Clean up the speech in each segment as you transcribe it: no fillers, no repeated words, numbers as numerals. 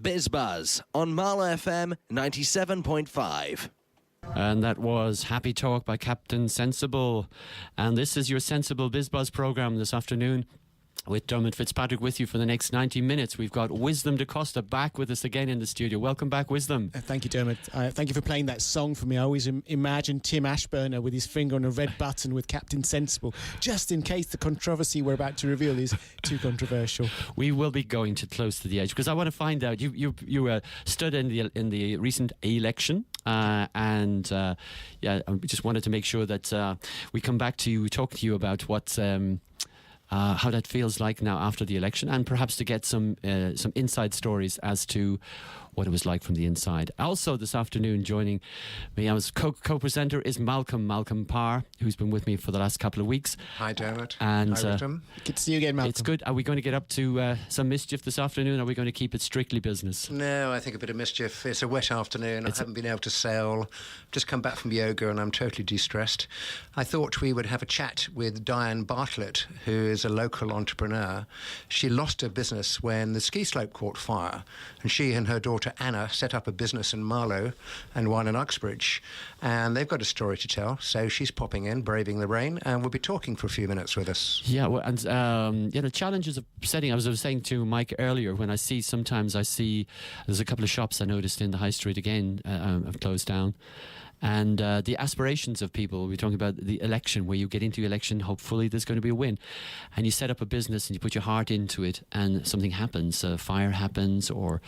BizBuzz on Marla FM 97.5. And that was Happy Talk by Captain Sensible. And this is your Sensible BizBuzz programme this afternoon, with Dermot Fitzpatrick with you for the next 90 minutes. We've got Wisdom Da Costa back with us again in the studio. Welcome back, Wisdom. Thank you, Dermot. Thank you for playing that song for me. I always imagine Tim Ashburner with his finger on a red button with Captain Sensible, just in case the controversy we're about to reveal is too controversial. We will be going to close to the edge because I want to find out. You stood in the recent election. I just wanted to make sure that we come back to you, talk to you about what how that feels like now after the election, and perhaps to get some inside stories as to what it was like from the inside. Also this afternoon joining me as co-presenter is Malcolm Parr, who's been with me for the last couple of weeks. Hi, Dermot. And hi, Wisdom. Good to see you again, Malcolm. It's good. Are we going to get up to some mischief this afternoon, or are we going to keep it strictly business? No, I think a bit of mischief. It's a wet afternoon. I haven't been able to sail. Just come back from yoga and I'm totally de-stressed. I thought we would have a chat with Diane Bartlett, who is a local entrepreneur. She lost her business when the ski slope caught fire, and she and her daughter Anna set up a business in Marlow and one in Uxbridge, and they've got a story to tell. So she's popping in, braving the rain, and will be talking for a few minutes with us. Yeah, well, and the challenges of setting. I was saying to Mike earlier, when I see there's a couple of shops I noticed in the high street again have closed down. And the aspirations of people, we're talking about the election, where you get into the election, hopefully there's going to be a win. And you set up a business and you put your heart into it and something happens, a fire happens, or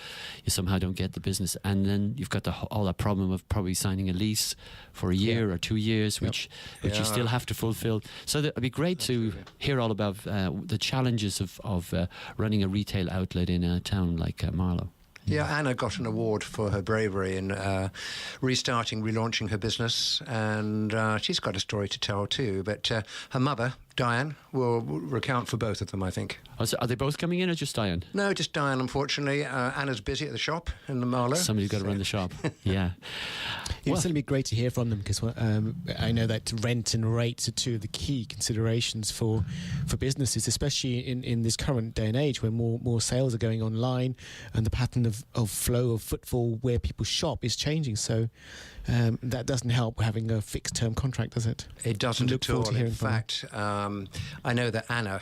you somehow don't get the business. And then you've got all that problem of probably signing a lease for a year or 2 years, which you still have to fulfill. So it'd be great to hear all about the challenges of running a retail outlet in a town like Marlow. Yeah, Anna got an award for her bravery in relaunching her business, and she's got a story to tell too. But her mother, Diane, will recount for both of them, I think. Oh, so are they both coming in, or just Diane? No, just Diane, unfortunately. Anna's busy at the shop in the Marlow. Somebody's got to run the shop. Yeah. It's going to be great to hear from them, because I know that rent and rates are two of the key considerations for businesses, especially in this current day and age where more sales are going online and the pattern of flow of footfall where people shop is changing. So that doesn't help having a fixed term contract, does it? It doesn't at all. In fact, I know that Anna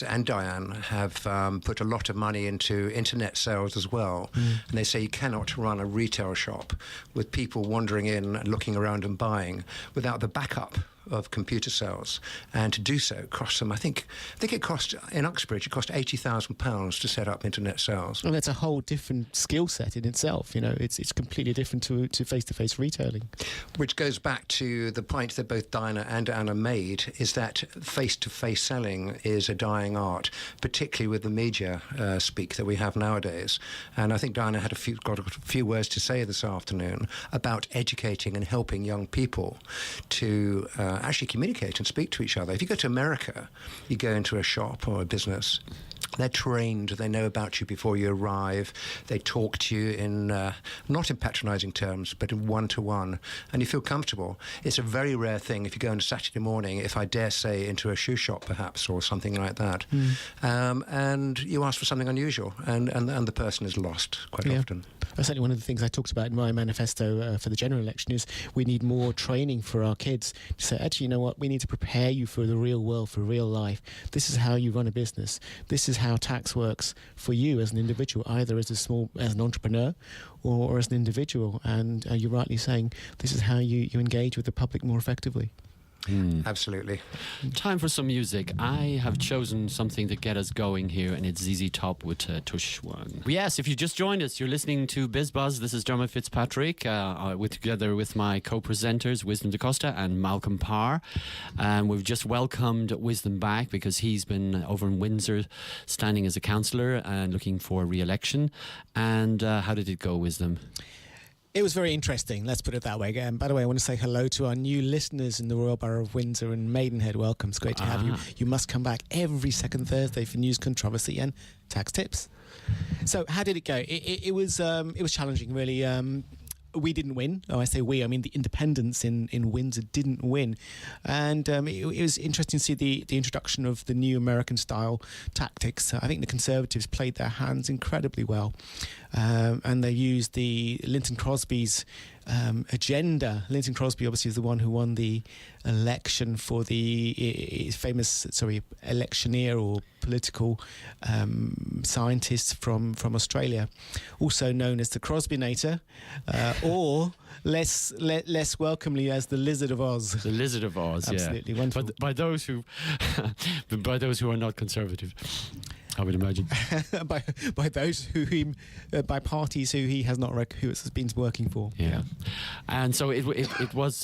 and Diane have put a lot of money into internet sales as well. And they say you cannot run a retail shop with people wandering in and looking around and buying without the backup of computer sales, and to do so costs them. I think it cost in Uxbridge. It cost £80,000 to set up internet sales. Well, that's a whole different skill set in itself. You know, it's completely different to face-to-face retailing. Which goes back to the point that both Diana and Anna made: is that face-to-face selling is a dying art, particularly with the media speak that we have nowadays. And I think Diana had got a few words to say this afternoon about educating and helping young people to actually communicate and speak to each other. If you go to America, you go into a shop or a business, they're trained, they know about you before you arrive, they talk to you in not in patronising terms, but in one-to-one, and you feel comfortable. It's a very rare thing if you go on a Saturday morning, if I dare say, into a shoe shop perhaps, or something like that, and you ask for something unusual, and the person is lost quite often. Certainly one of the things I talked about in my manifesto for the general election is we need more training for our kids to say, actually, you know what, we need to prepare you for the real world, for real life. This is how you run a business. This is how tax works for you as an individual, either as an entrepreneur or as an individual. And you're rightly saying this is how you engage with the public more effectively. Absolutely. Time for some music. I have chosen something to get us going here, and it's ZZ Top with Tush One. Yes, if you just joined us, you're listening to BizBuzz. This is Dermot Fitzpatrick, together with my co-presenters, Wisdom Da Costa and Malcolm Parr. And we've just welcomed Wisdom back because he's been over in Windsor standing as a councillor and looking for re-election. And how did it go, Wisdom? It was very interesting, let's put it that way. By the way, I want to say hello to our new listeners in the Royal Borough of Windsor and Maidenhead. Welcome. It's great to have you. You must come back every second Thursday for news, controversy and tax tips. So how did it go? It was challenging, really. we didn't win. Oh, I say we, I mean the independents in Windsor didn't win. And it was interesting to see the introduction of the new American-style tactics. I think the Conservatives played their hands incredibly well. And they used the Linton Crosby's agenda. Linton Crosby obviously is the one who won the election for the famous, electioneer or political scientist from Australia, also known as the Crosbynator, or less welcomely as the Lizard of Oz. The Lizard of Oz, Absolutely wonderful. But by those who are not conservative, I would imagine. by those by parties who he has not who has been working for. Yeah. And so it was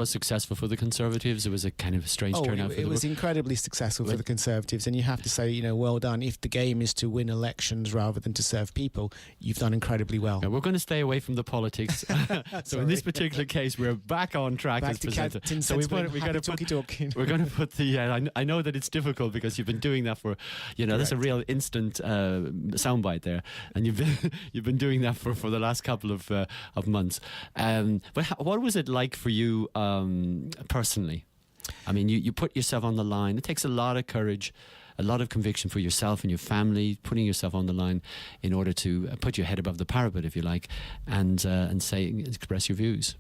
successful for the Conservatives. It was a kind of a strange turnout. It was incredibly successful for the Conservatives, and you have to say, well done. If the game is to win elections rather than to serve people, you've done incredibly well. Yeah, we're going to stay away from the politics. So in this particular case, we're back on track. Back as to presented. So we're going to We're going to put the. I know that it's difficult because you've been doing that for. That's a real instant soundbite there, and you've been doing that for the last couple of months. But what was it like for you personally? I mean, you put yourself on the line. It takes a lot of courage, a lot of conviction for yourself and your family, putting yourself on the line in order to put your head above the parapet, if you like, and express your views.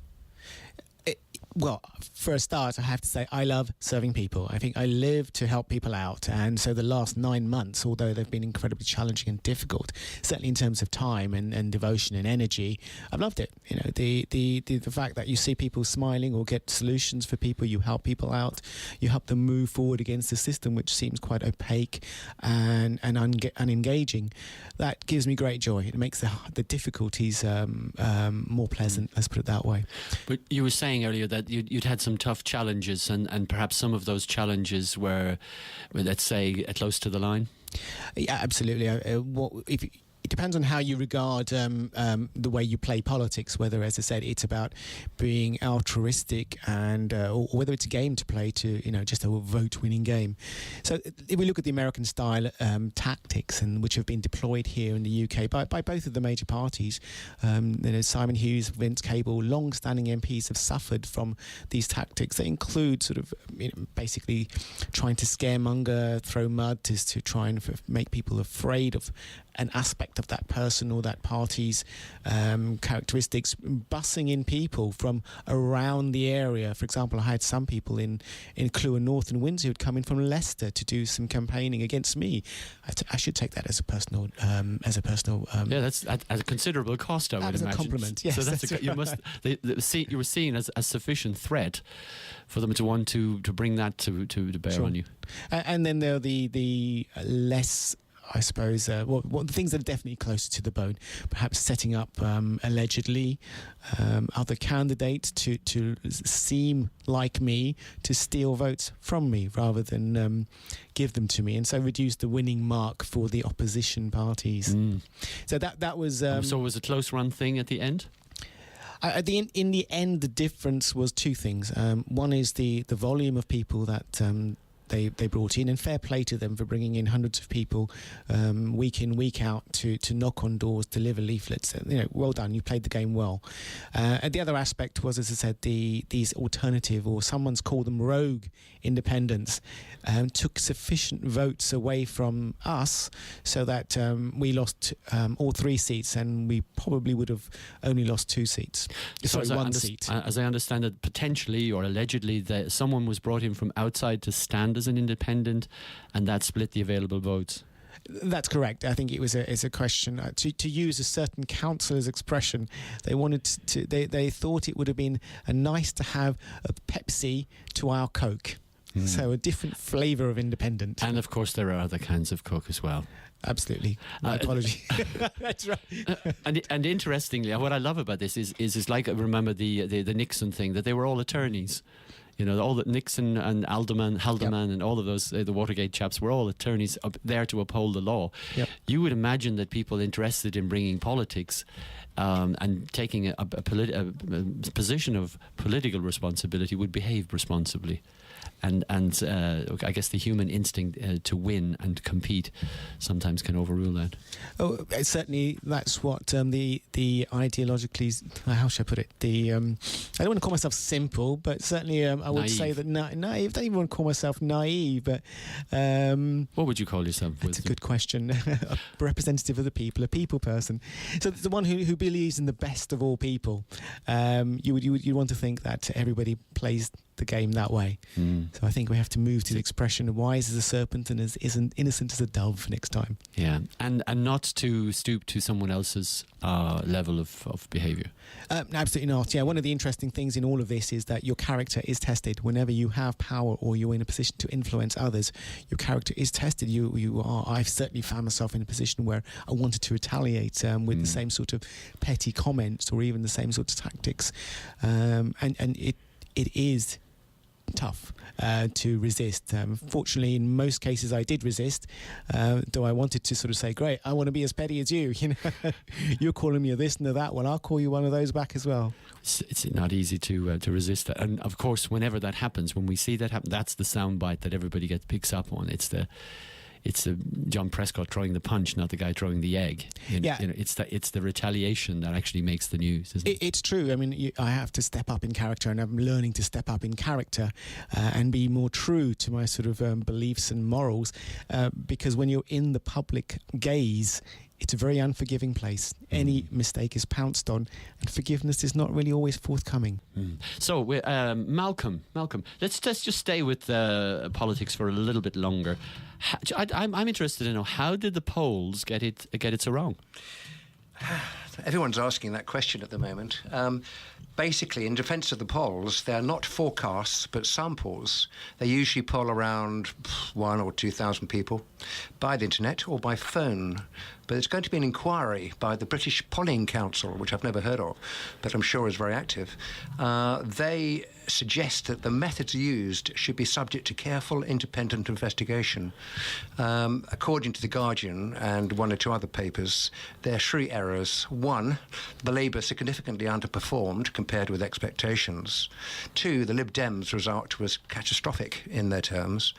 Well, for a start, I have to say I love serving people. I think I live to help people out. And so the last 9 months, although they've been incredibly challenging and difficult, certainly in terms of time and devotion and energy, I've loved it. The fact that you see people smiling or get solutions for people, you help people out, you help them move forward against the system, which seems quite opaque and unengaging. That gives me great joy. It makes the difficulties more pleasant, let's put it that way. But you were saying earlier that you'd had some tough challenges, and perhaps some of those challenges were, let's say, close to the line. Yeah, absolutely. It depends on how you regard the way you play politics, whether, as I said, it's about being altruistic and or whether it's a game to play to, just a vote-winning game. So if we look at the American-style tactics and which have been deployed here in the UK by both of the major parties, Simon Hughes, Vince Cable, long-standing MPs have suffered from these tactics. They include sort of basically trying to scaremonger, throw mud to try and make people afraid of an aspect of that person or that party's characteristics, bussing in people from around the area. For example, I had some people in Clewer North and Windsor who'd come in from Leicester to do some campaigning against me. I should take that as a personal. Yeah, that's at a considerable cost, I would imagine. As a compliment, yes. So you were seen as a sufficient threat for them to want to bring that to bear on you. And then there are the less, I suppose, the things that are definitely closer to the bone, perhaps setting up allegedly other candidates to seem like me, to steal votes from me rather than give them to me, and so reduce the winning mark for the opposition parties. So that was. So it was a close run thing at the end? In the end, the difference was two things. One is the volume of people that they brought in, and fair play to them for bringing in hundreds of people week in, week out to knock on doors, deliver leaflets. Well done, you played the game well. And the other aspect was, as I said, these alternative, or someone's called them rogue independents, took sufficient votes away from us so that we lost all 3 seats, and we probably would have only lost 2 seats. Sorry, 1 seat. As I understand it, potentially or allegedly, someone was brought in from outside to stand as an independent, and that split the available votes. That's correct. I think it's a question to use a certain councillor's expression. They wanted to. They thought it would have been nice to have a Pepsi to our Coke. So a different flavour of independent. And of course, there are other kinds of Coke as well. Absolutely. My apology. That's right. And interestingly, what I love about this is like I remember the Nixon thing, that they were all attorneys. All that Nixon and Haldeman and all of those, the Watergate chaps, were all attorneys up there to uphold the law. Yep. You would imagine that people interested in bringing politics and taking a position of political responsibility would behave responsibly. I guess the human instinct to win and compete sometimes can overrule that. Oh, certainly that's what the ideologically, how should I put it? I don't want to call myself simple, but certainly I would say that naive. I don't even want to call myself naive, but what would you call yourself? that's a good question. A representative of the people, a people person. So the one who believes in the best of all people. You want to think that everybody plays the game that way. So I think we have to move to the expression wise as a serpent and as isn't innocent as a dove next time. Yeah, and not to stoop to someone else's level of behaviour. Absolutely not. Yeah, one of the interesting things in all of this is that your character is tested. Whenever you have power or you're in a position to influence others, your character is tested. I've certainly found myself in a position where I wanted to retaliate with the same sort of petty comments or even the same sort of tactics, and it is tough to resist. Fortunately, in most cases, I did resist, though I wanted to sort of say, great, I want to be as petty as you. You're calling me a this and a that. Well, I'll call you one of those back as well. It's not easy to resist that. And of course, whenever that happens, when we see that happen, that's the soundbite that everybody picks up on. It's the John Prescott throwing the punch, not the guy throwing the egg. It's the retaliation that actually makes the news, isn't it? It's true. I mean, I have to step up in character, and I'm learning to step up in character and be more true to my sort of beliefs and morals, because when you're in the public gaze, it's a very unforgiving place. Any mistake is pounced on, and forgiveness is not really always forthcoming. So, Malcolm, let's just stay with politics for a little bit longer. I'm interested to know, how did the polls get it so wrong? Everyone's asking that question at the moment. Basically, in defence of the polls, they're not forecasts but samples. They usually poll around 1,000 or 2,000 people by the internet or by phone. But it's going to be an inquiry by the British Polling Council, which I've never heard of, but I'm sure is very active. They suggest that the methods used should be subject to careful, independent investigation. According to The Guardian and one or two other papers, there are three errors. One, the Labour significantly underperformed compared with expectations. Two, the Lib Dems result was catastrophic in their terms,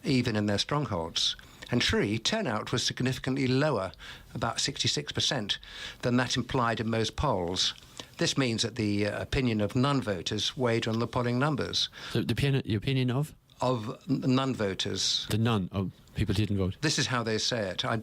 even in their strongholds. And three, turnout was significantly lower, about 66%, than that implied in most polls. This means that the opinion of non-voters weighed on the polling numbers. The opinion of? Of non-voters. The none of people didn't vote. This is how they say it. I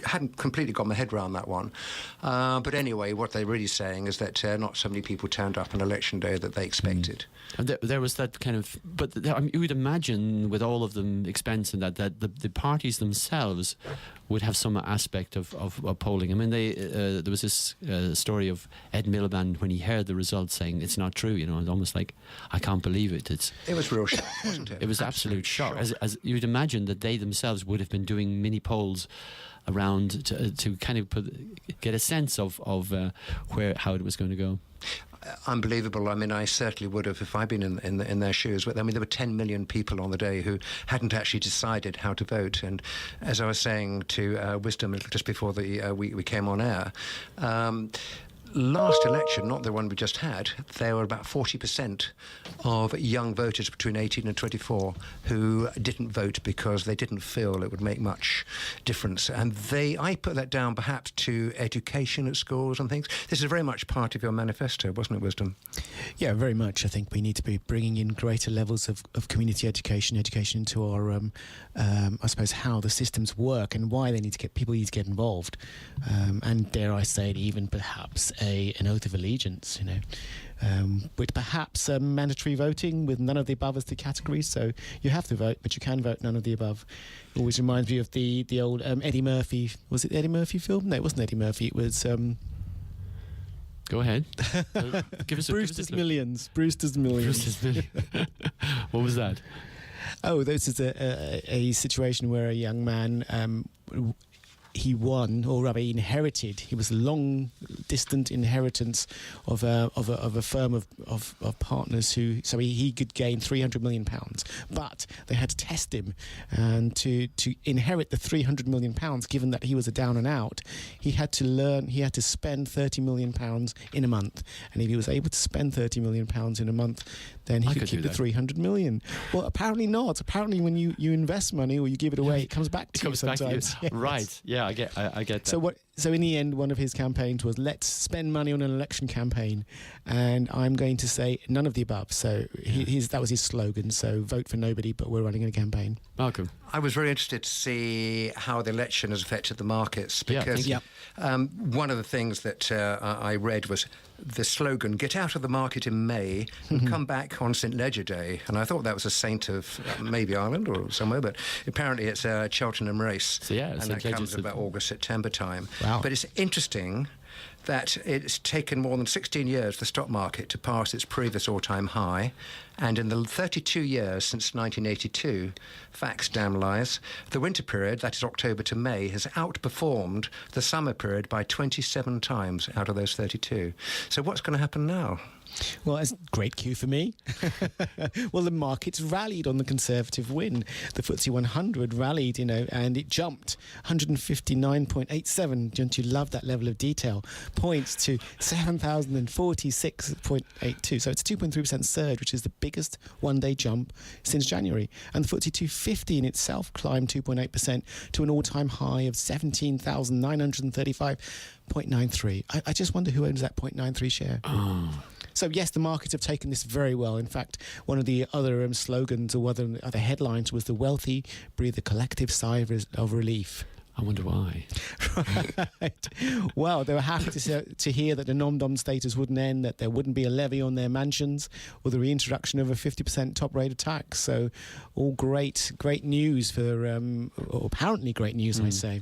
hadn't completely got my head around that one. But anyway, what they're really saying is that not so many people turned up on election day that they expected. And there was that kind of, but you would imagine with all of them expense and that the parties themselves would have some aspect of polling. I mean, there was this story of Ed Miliband when he heard the results saying it's not true. It's almost like, I can't believe it. It was real shock, wasn't it? It was absolute shock. As you'd imagine that they themselves would have been doing mini polls around to kind of get a sense of how it was going to go. Unbelievable. I mean, I certainly would have if I'd been in their shoes. But I mean, there were 10 million people on the day who hadn't actually decided how to vote. And as I was saying to Wisdom just before we came on air, last election, not the one we just had, there were about 40% of young voters between 18 and 24 who didn't vote because they didn't feel it would make much difference. And I put that down perhaps to education at schools and things. This is very much part of your manifesto, wasn't it, Wisdom? Yeah, very much. I think we need to be bringing in greater levels of community education into our, I suppose, how the systems work and why people need to get involved. And dare I say it, even perhaps an oath of allegiance, with perhaps mandatory voting with none of the above as the categories. So you have to vote, but you can vote none of the above. It always reminds me of the old Eddie Murphy. Was it Eddie Murphy film? No, it wasn't Eddie Murphy. It was... Go ahead. Give us Brewster's Millions. Brewster's Millions. What was that? Oh, this is a situation where a young man... he won, or rather he inherited, he was a long distant inheritance of a firm of partners who. So he could gain £300 million, but they had to test him, and to inherit the £300 million, given that he was a down and out, he had to spend £30 million in a month, and if he was able to spend £30 million in a month, then he could keep the £300 million. Well, apparently not. Apparently, when you invest money or you give it away, it comes back to you sometimes. Yes. Right? Yeah, I get that. So in the end, one of his campaigns was, let's spend money on an election campaign, and I'm going to say none of the above. So that was his slogan. So vote for nobody, but we're running a campaign. Malcolm. I was very interested to see how the election has affected the markets, because one of the things that I read was the slogan, get out of the market in May and come back on St. Leger Day. And I thought that was a saint of maybe Ireland or somewhere, but apparently it's a Cheltenham race. So, and that comes about August, September time. Wow. But it's interesting that it's taken more than 16 years for the stock market to pass its previous all-time high. And in the 32 years since 1982, facts, damn lies, the winter period, that is October to May, has outperformed the summer period by 27 times out of those 32. So what's going to happen now? Well, it's a great cue for me. Well, the markets rallied on the Conservative win. The FTSE 100 rallied, and it jumped 159.87. Don't you love that level of detail? Points to 7,046.82. So it's a 2.3% surge, which is the biggest one-day jump since January. And the FTSE 250 in itself climbed 2.8% to an all-time high of 17,935.93. I just wonder who owns that 0.93 share. So yes, the markets have taken this very well. In fact, one of the other slogans or other headlines was, the wealthy breathe a collective sigh of relief. I wonder why. Right. Well, they were happy to hear that the non-dom status wouldn't end, that there wouldn't be a levy on their mansions, or the reintroduction of a 50% top rate of tax. So all great news for, or apparently great news, I say.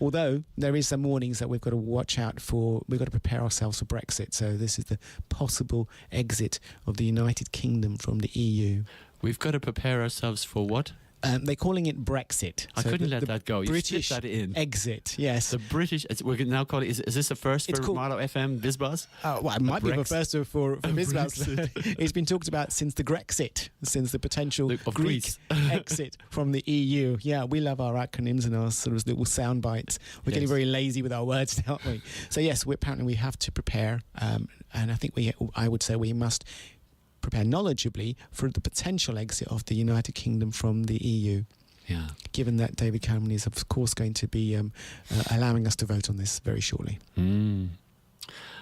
Although there is some warnings that we've got to watch out for. We've got to prepare ourselves for Brexit. So this is the possible exit of the United Kingdom from the EU. We've got to prepare ourselves for what? They're calling it Brexit. I couldn't let that go. You British slipped that in. Exit, yes. The British, we're now calling it, is this a first for Marlow FM BizBuzz? Well, it might be the first for BizBuzz. It's been talked about since the Grexit, since the potential Greek exit from the EU. Yeah, we love our acronyms and our sort of little sound bites. We're getting very lazy with our words, aren't we? So yes, apparently we have to prepare, and I think I would say we must prepare knowledgeably for the potential exit of the United Kingdom from the EU. Yeah. Given that David Cameron is, of course, going to be allowing us to vote on this very shortly.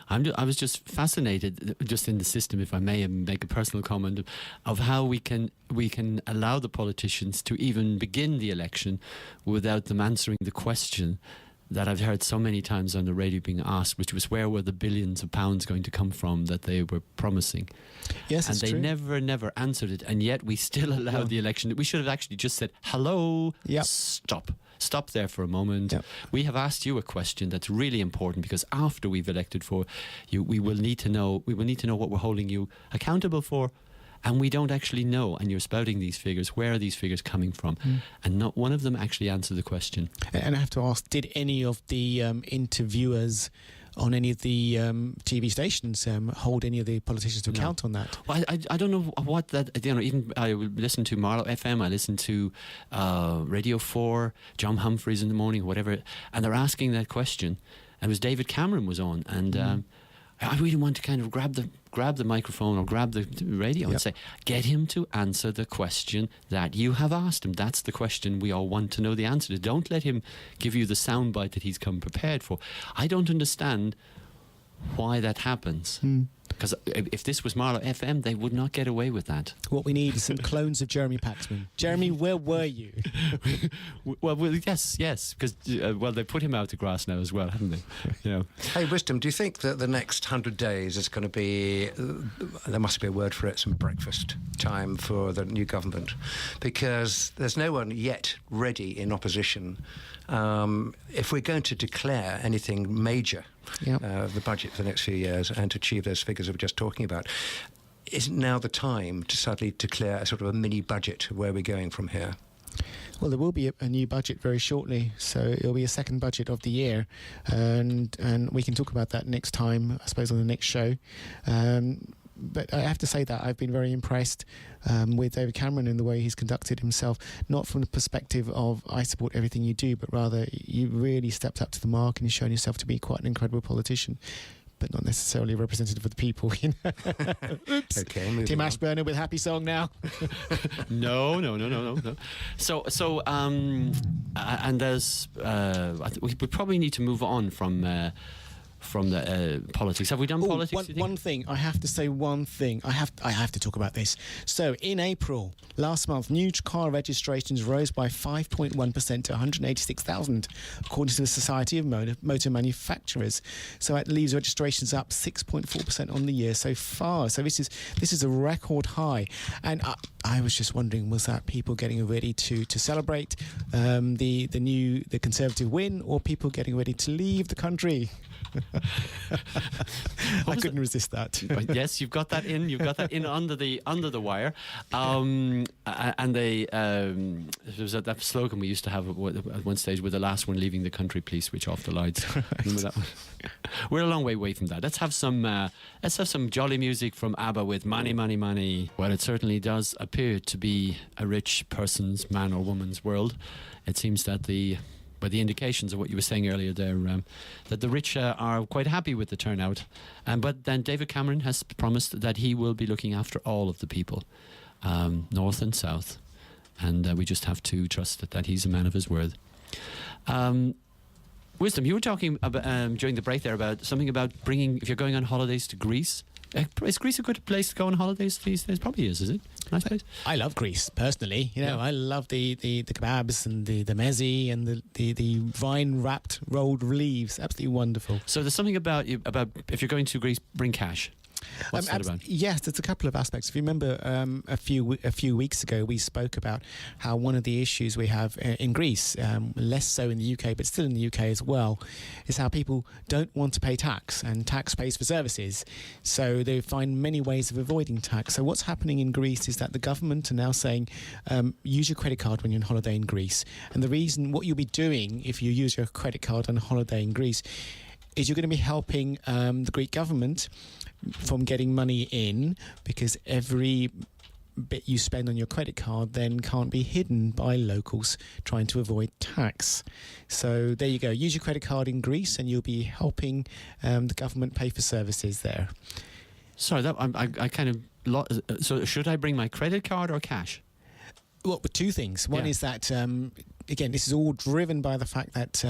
I was just fascinated, just in the system, if I may make a personal comment, of how we can allow the politicians to even begin the election without them answering the question that I've heard so many times on the radio being asked, which was, where were the billions of pounds going to come from that they were promising? Yes, and they never answered it, and yet we still allowed the election. We should have actually just said, hello, stop there for a moment. Yep. We have asked you a question that's really important, because after we've elected for you, we will need to know what we're holding you accountable for. And we don't actually know, and you're spouting these figures. Where are these figures coming from? And not one of them actually answered the question. And I have to ask, did any of the interviewers on any of the TV stations hold any of the politicians to account on that? Well, I don't know what that, even I listen to Marlow FM, I listen to Radio 4, John Humphreys in the morning, whatever, and they're asking that question. And it was David Cameron was on, and I really want to kind of grab the microphone or grab the radio and say, get him to answer the question that you have asked him. That's the question we all want to know the answer to. Don't let him give you the soundbite that he's come prepared for. I don't understand why that happens. Because if this was Marlow FM, they would not get away with that. What we need is some clones of Jeremy Paxman. Jeremy, where were you? well, yes, because they put him out to grass now as well, haven't they? Hey, Wisdom, do you think that the next 100 days is going to be, there must be a word for it, some breakfast time for the new government? Because there's no one yet ready in opposition. If we're going to declare anything major, the budget for the next few years, and to achieve those figures we were just talking about, isn't now the time to suddenly declare a sort of a mini budget of where we're going from here? Well, there will be a new budget very shortly, so it'll be a second budget of the year, and we can talk about that next time, I suppose, on the next show. But I have to say that I've been very impressed with David Cameron and the way he's conducted himself, not from the perspective of I support everything you do, but rather you really stepped up to the mark and you've shown yourself to be quite an incredible politician, but not necessarily a representative of the people. You know? Oops. Okay, moving Tim on. Ashburner with Happy Song now. No. So, and there's, we probably need to move on from the politics. Have we done politics? do you think? One thing, I have to say one thing. I have to talk about this. So, in April, last month, new car registrations rose by 5.1% to 186,000, according to the Society of Motor Manufacturers. So that leaves registrations up 6.4% on the year so far. So this is a record high. And I was just wondering, was that people getting ready to celebrate the Conservative win, or people getting ready to leave the country? I couldn't resist that. But yes, you've got that in. You've got that in under the wire. And they there was that slogan we used to have at one stage: "With the last one leaving the country, please switch off the lights." Remember that one? We're a long way away from that. Let's have some jolly music from ABBA with "Money, Money, Money." Well, it certainly does appear to be a rich person's, man or woman's world. It seems that by the indications of what you were saying earlier there, that the rich are quite happy with the turnout. But then David Cameron has promised that he will be looking after all of the people, north and south. And we just have to trust that he's a man of his word. Wisdom, you were talking about, during the break there about something about if you're going on holidays to Greece. Is Greece a good place to go on holidays these days? Probably is it? Nice place. I love Greece personally. You know, I love the kebabs and the meze and the vine wrapped rolled leaves. Absolutely wonderful. So there's something about if you're going to Greece, bring cash. What's that about? Yes, there's a couple of aspects. If you remember, a few weeks ago, we spoke about how one of the issues we have in Greece, less so in the UK, but still in the UK as well, is how people don't want to pay tax, and tax pays for services. So they find many ways of avoiding tax. So what's happening in Greece is that the government are now saying, use your credit card when you're on holiday in Greece. And the reason, what you'll be doing if you use your credit card on holiday in Greece, is you're going to be helping the Greek government from getting money in, because every bit you spend on your credit card then can't be hidden by locals trying to avoid tax. So there you go. Use your credit card in Greece and you'll be helping the government pay for services there. Sorry, I kind of... So should I bring my credit card or cash? Well, two things. One is that, again, this is all driven by the fact that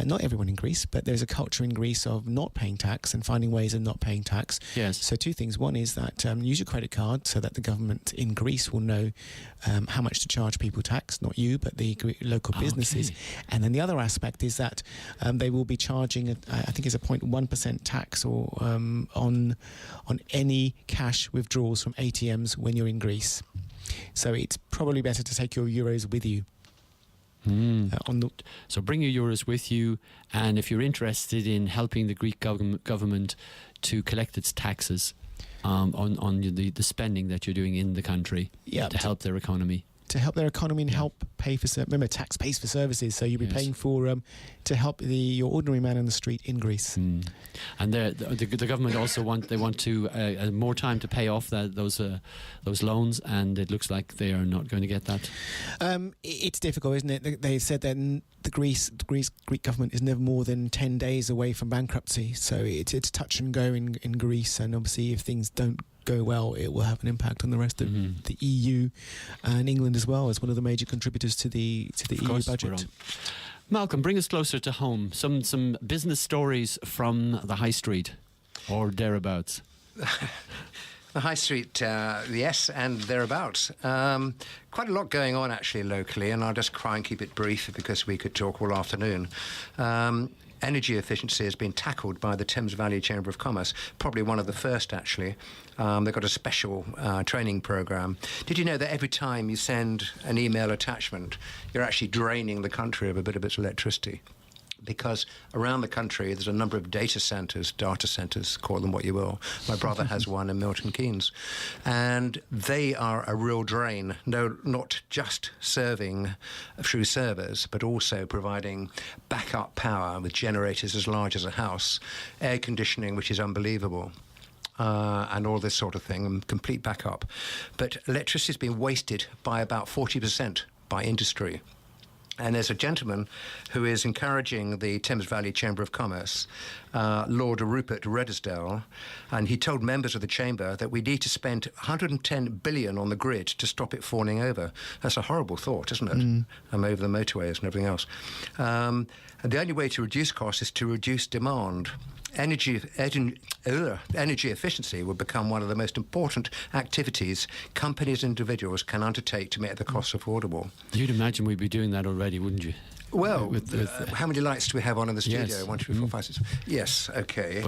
not everyone in Greece, but there's a culture in Greece of not paying tax and finding ways of not paying tax. Yes. So two things. One is that use your credit card so that the government in Greece will know how much to charge people tax, not you, but the local businesses. And then the other aspect is that they will be charging, I think it's a 0.1% tax or on any cash withdrawals from ATMs when you're in Greece. So it's probably better to take your euros with you. So bring your euros with you, and if you're interested in helping the Greek government to collect its taxes on the spending that you're doing in the country to help their economy. To help their economy and help pay for... Remember, tax pays for services, so you'll be paying for to help your ordinary man on the street in Greece. And the government also want to more time to pay off those loans, and it looks like they are not going to get that. It's difficult, isn't it? They said that the Greek government is never more than 10 days away from bankruptcy, so it's touch and go in Greece, and obviously if things don't go well, it will have an impact on the rest of the EU and England as well as one of the major contributors to the EU budget. Malcolm, bring us closer to home. Some business stories from the high street or thereabouts. The high street, yes, and thereabouts. Quite a lot going on actually locally, and I'll just try and keep it brief because we could talk all afternoon. Energy efficiency has been tackled by the Thames Valley Chamber of Commerce, probably one of the first actually. They've got a special training program. Did you know that every time you send an email attachment, you're actually draining the country of a bit of its electricity? because around the country there's a number of data centres, call them what you will. My brother has one in Milton Keynes. And they are a real drain, no, not just serving through servers, but also providing backup power with generators as large as a house, air conditioning, which is unbelievable. And all this sort of thing, and complete backup. But electricity has been wasted by about 40% by industry. And there's a gentleman who is encouraging the Thames Valley Chamber of Commerce, Lord Rupert Redesdale, and he told members of the Chamber that we need to spend 110 billion on the grid to stop it falling over. That's a horrible thought, isn't it? Over the motorways and everything else. And the only way to reduce costs is to reduce demand. Energy efficiency will become one of the most important activities companies and individuals can undertake to make the costs affordable. You'd imagine we'd be doing that already, wouldn't you? Well, how many lights do we have on in the studio? Yes. 1, 2, 3, 4, 5, 6. Yes, okay.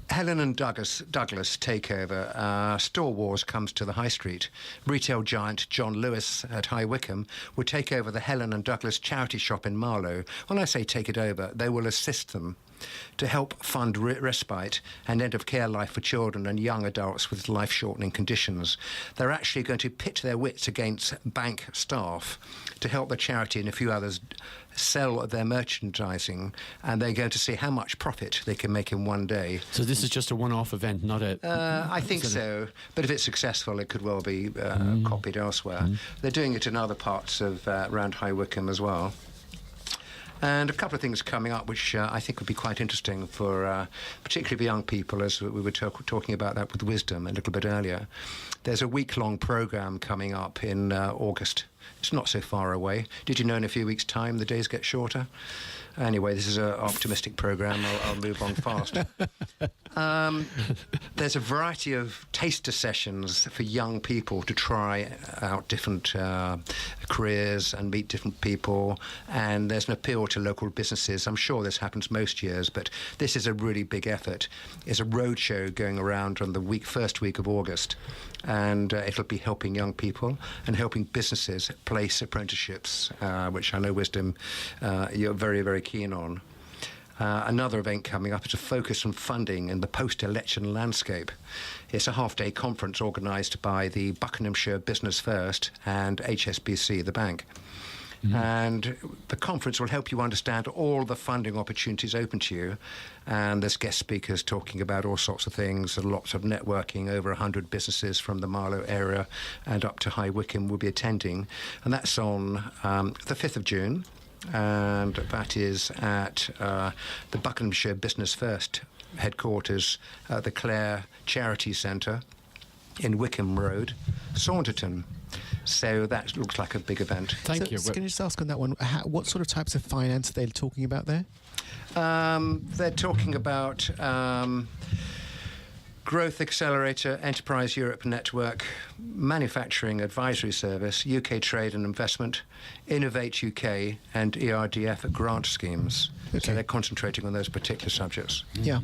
Helen and Douglas takeover. Store Wars comes to the High Street. Retail giant John Lewis at High Wycombe will take over the Helen and Douglas charity shop in Marlow. When I say take it over, they will assist them to help fund respite and end-of-care life for children and young adults with life-shortening conditions. They're actually going to pit their wits against bank staff to help the charity and a few others sell their merchandising, and they're going to see how much profit they can make in one day. So this is just a one-off event, not a... I think so, but if it's successful, it could well be copied elsewhere. They're doing it in other parts of around High Wycombe as well. And a couple of things coming up which I think would be quite interesting for particularly for young people, as we were talking about that with Wisdom a little bit earlier. There's a week-long programme coming up in August. It's not so far away. Did you know in a few weeks' time the days get shorter? Anyway, this is an optimistic programme. I'll move on fast. There's a variety of taster sessions for young people to try out different careers and meet different people. And there's an appeal to local businesses. I'm sure this happens most years, but this is a really big effort. It's a roadshow going around on the first week of August. And it'll be helping young people and helping businesses place apprenticeships, which I know Wisdom you're very, very keen on. Another event coming up is a focus on funding in the post-election landscape. It's a half-day conference organised by the Buckinghamshire Business First and HSBC, the bank. And the conference will help you understand all the funding opportunities open to you. And there's guest speakers talking about all sorts of things, and lots of networking. Over 100 businesses from the Marlow area and up to High Wycombe will be attending. And that's on the 5th of June. And that is at the Buckinghamshire Business First headquarters at the Clare Charity Centre in Wickham Road, Saunderton. So that looks like a big event. Thank you. So can I just ask on that one, what sort of types of finance are they talking about there? They're talking about Growth Accelerator, Enterprise Europe Network, Manufacturing Advisory Service, UK Trade and Investment, Innovate UK, and ERDF grant schemes. Okay. So they're concentrating on those particular subjects. Yeah.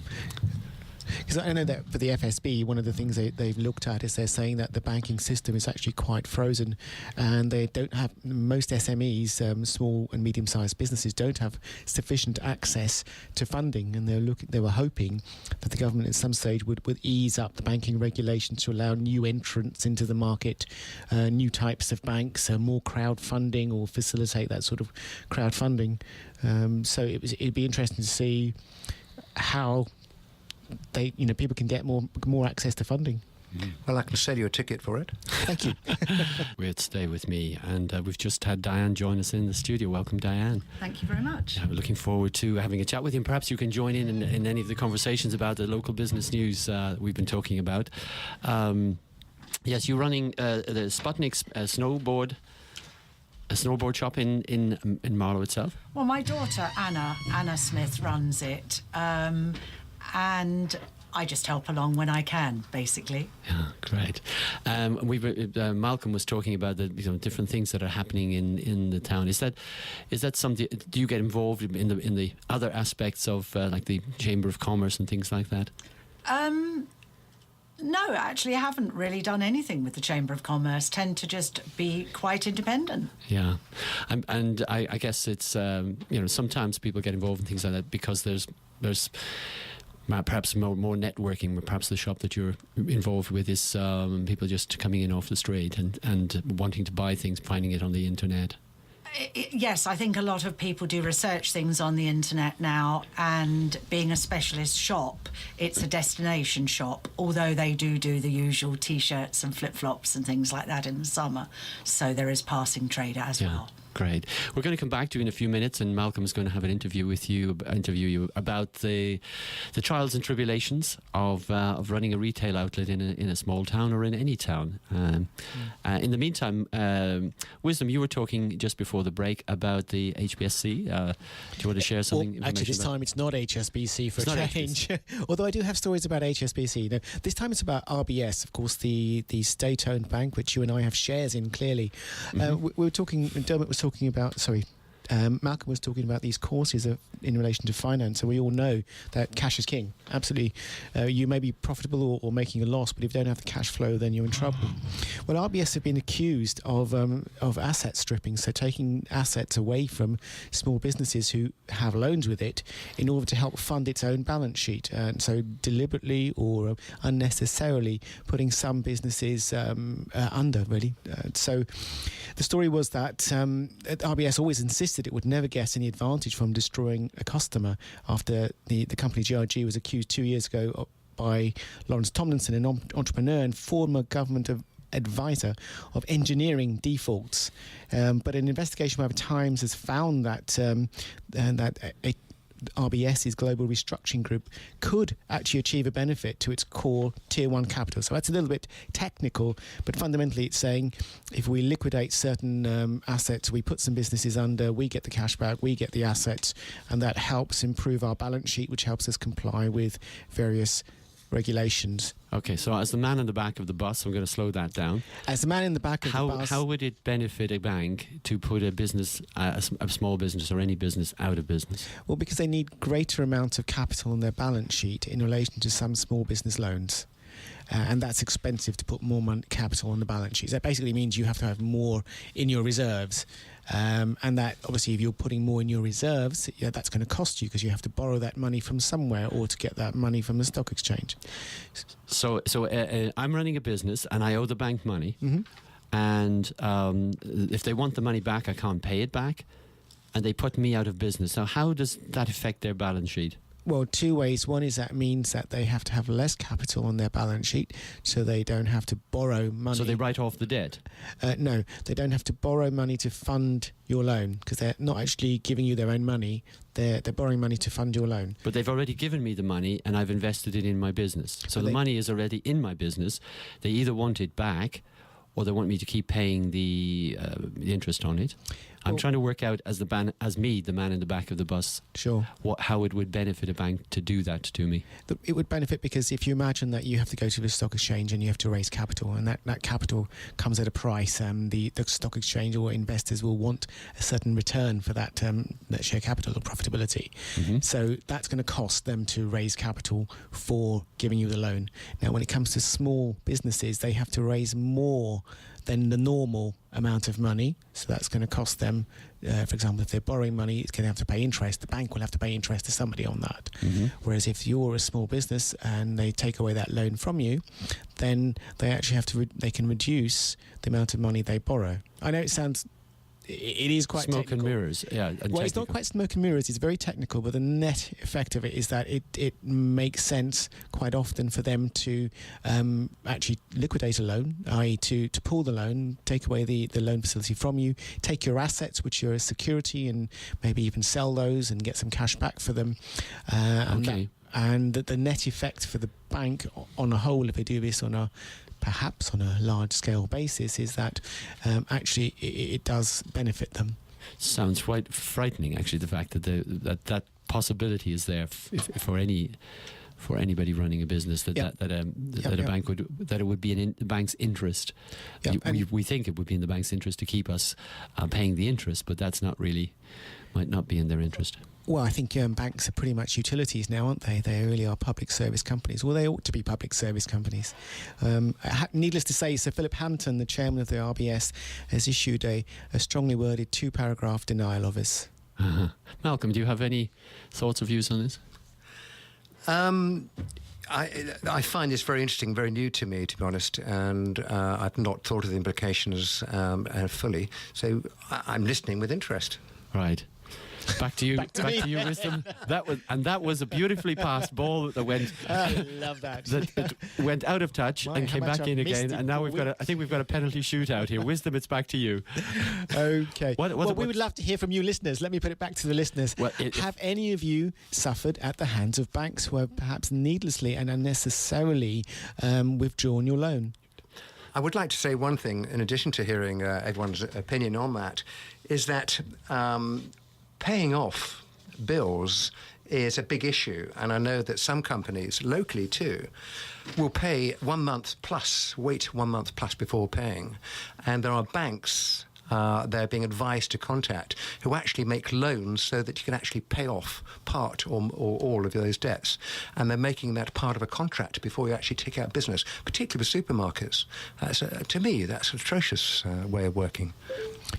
Because I know that for the FSB, one of the things they've looked at is they're saying that the banking system is actually quite frozen, and they don't have, most SMEs, small and medium-sized businesses, don't have sufficient access to funding, and they were hoping that the government at some stage would ease up the banking regulations to allow new entrants into the market, new types of banks, more crowdfunding, or facilitate that sort of crowdfunding. So it'd be interesting to see how people can get more access to funding. Well, I can sell you a ticket for it. Thank you. We're at Stay With Me, and we've just had Diane join us in the studio. Welcome, Diane. Thank you very much. We're looking forward to having a chat with you, and perhaps you can join in any of the conversations about the local business news we've been talking about. Yes, you're running the Sputnik snowboard shop in Marlow itself? Well, my daughter, Anna Smith, runs it. And I just help along when I can, basically. Yeah, great. Malcolm was talking about the different things that are happening in the town. Is that something? Do you get involved in the other aspects of like the Chamber of Commerce and things like that? No, actually, I haven't really done anything with the Chamber of Commerce. Tend to just be quite independent. Yeah, and I guess it's sometimes people get involved in things like that because there's perhaps more networking. Perhaps the shop that you're involved with is people just coming in off the street and wanting to buy things, finding it on the internet. Yes, I think a lot of people do research things on the internet now, and being a specialist shop, it's a destination shop, although they do the usual T-shirts and flip-flops and things like that in the summer. So there is passing trade as well. Great. We're going to come back to you in a few minutes, and Malcolm is going to have an interview you about the trials and tribulations of running a retail outlet in a small town or in any town. In the meantime, Wisdom, you were talking just before the break about the HBSC. Do you want to share something? Actually, this time it's not HSBC for a change. Although I do have stories about HSBC. No, this time it's about RBS, of course, the state-owned bank, which you and I have shares in. Clearly, we were talking. Dermot was talking about. Malcolm was talking about these courses in relation to finance, and we all know that cash is king. Absolutely. You may be profitable or making a loss, but if you don't have the cash flow, then you're in trouble. Well, RBS have been accused of asset stripping, so taking assets away from small businesses who have loans with it in order to help fund its own balance sheet, and so deliberately or unnecessarily putting some businesses under, really. So the story was that RBS always insisted it would never get any advantage from destroying a customer after the company GRG was accused 2 years ago by Lawrence Tomlinson, an entrepreneur and former government advisor, of engineering defaults. But an investigation by the Times has found that RBS's global restructuring group could actually achieve a benefit to its core Tier 1 capital. So that's a little bit technical, but fundamentally it's saying if we liquidate certain assets, we put some businesses under, we get the cash back, we get the assets, and that helps improve our balance sheet, which helps us comply with various regulations. Okay, so as the man in the back of the bus, I'm going to slow that down. As the man in the back of the bus... How would it benefit a bank to put a business, a small business or any business out of business? Well, because they need greater amounts of capital on their balance sheet in relation to some small business loans. And that's expensive to put more capital on the balance sheet. That basically means you have to have more in your reserves. And that, obviously, if you're putting more in your reserves, that's going to cost you because you have to borrow that money from somewhere or to get that money from the stock exchange. So I'm running a business and I owe the bank money. Mm-hmm. And if they want the money back, I can't pay it back. And they put me out of business. Now, how does that affect their balance sheet? Well, two ways. One is that means that they have to have less capital on their balance sheet, so they don't have to borrow money. So they write off the debt? No, they don't have to borrow money to fund your loan because they're not actually giving you their own money. They're borrowing money to fund your loan. But they've already given me the money and I've invested it in my business. So the money is already in my business. They either want it back or they want me to keep paying the interest on it. I'm trying to work out as the man in the back of the bus. Sure. How it would benefit a bank to do that to me. It would benefit because if you imagine that you have to go to the stock exchange and you have to raise capital, and that capital comes at a price, the stock exchange or investors will want a certain return for that share capital or profitability. Mm-hmm. So that's going to cost them to raise capital for giving you the loan. Now, when it comes to small businesses, they have to raise more than the normal amount of money. So that's going to cost them, for example, if they're borrowing money, it's going to have to pay interest. The bank will have to pay interest to somebody on that. Mm-hmm. Whereas if you're a small business and they take away that loan from you, then they actually have to, they can reduce the amount of money they borrow. I know it sounds... It is quite smoke technical. and mirrors, yeah. And well, technical. It's not quite smoke and mirrors. It's very technical, but the net effect of it is that it makes sense quite often for them to actually liquidate a loan, i.e. to pull the loan, take away the loan facility from you, take your assets, which are a security, and maybe even sell those and get some cash back for them. And the net effect for the bank on a whole, if they do this perhaps on a large-scale basis, is that actually it does benefit them. Sounds quite frightening, actually, the fact that that possibility is there for anybody running a business that it would be in the bank's interest. We think it would be in the bank's interest to keep us paying the interest, but that's not really, might not be in their interest. Well, I think banks are pretty much utilities now, aren't they? They really are public service companies. Well, they ought to be public service companies. Needless to say, Sir Philip Hampton, the chairman of the RBS, has issued a strongly worded 2-paragraph denial of us. Malcolm, do you have any thoughts or views on this? I find this very interesting, very new to me, to be honest, and I've not thought of the implications fully. So I'm listening with interest. Right. Back to you. Back to you, Wisdom. That was a beautifully passed ball that went. I love that. That went out of touch My, and how came much back I've in missed again. it And now for I think we've got a penalty shootout here. Wisdom, it's back to you. Okay. We would love to hear from you listeners. Let me put it back to the listeners. Well, have any of you suffered at the hands of banks who have perhaps needlessly and unnecessarily withdrawn your loan? I would like to say one thing, in addition to hearing everyone's opinion on that, is that paying off bills is a big issue, and I know that some companies, locally too, will pay 1 month plus, wait 1 month plus before paying. And there are banks they're being advised to contact who actually make loans so that you can actually pay off part or all of those debts. And they're making that part of a contract before you actually take out business, particularly with supermarkets. To me, that's an atrocious way of working.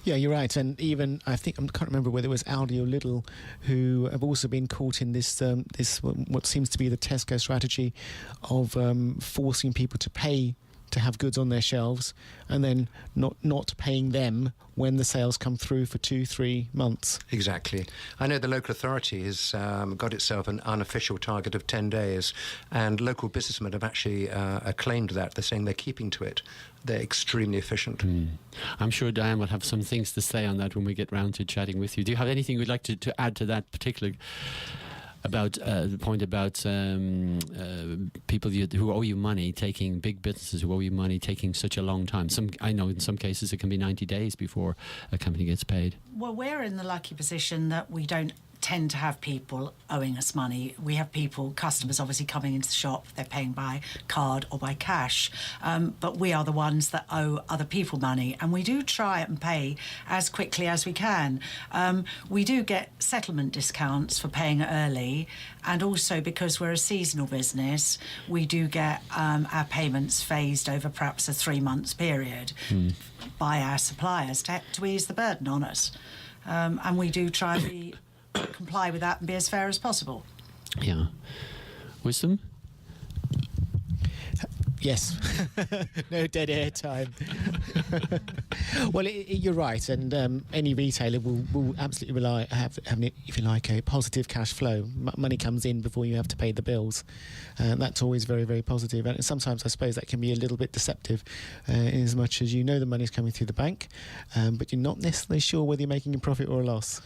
Yeah, you're right. And even, I can't remember whether it was Aldi or Lidl who have also been caught in this what seems to be the Tesco strategy of forcing people to pay to have goods on their shelves and then not paying them when the sales come through for 2-3 months. Exactly. I know the local authority has got itself an unofficial target of 10 days, and local businessmen have actually acclaimed that. They're saying they're keeping to it. They're extremely efficient. I'm sure Diane will have some things to say on that when we get round to chatting with you. Do you have anything you'd like to add to that particular about the point about people who owe you money, taking big businesses who owe you money, taking such a long time? I know in some cases it can be 90 days before a company gets paid. Well, we're in the lucky position that we don't tend to have people owing us money. We have customers obviously coming into the shop, they're paying by card or by cash, but we are the ones that owe other people money, and we do try and pay as quickly as we can. We do get settlement discounts for paying early, and also because we're a seasonal business, we do get our payments phased over perhaps a 3 months period by our suppliers to ease the burden on us. And we do try to comply with that and be as fair as possible. Yeah. Wisdom? Yes. No dead air time. Well, you're right, and any retailer will absolutely have if you like, a positive cash flow. Money comes in before you have to pay the bills. That's always very, very positive. And sometimes I suppose that can be a little bit deceptive, in as much as you know the money's coming through the bank, but you're not necessarily sure whether you're making a profit or a loss.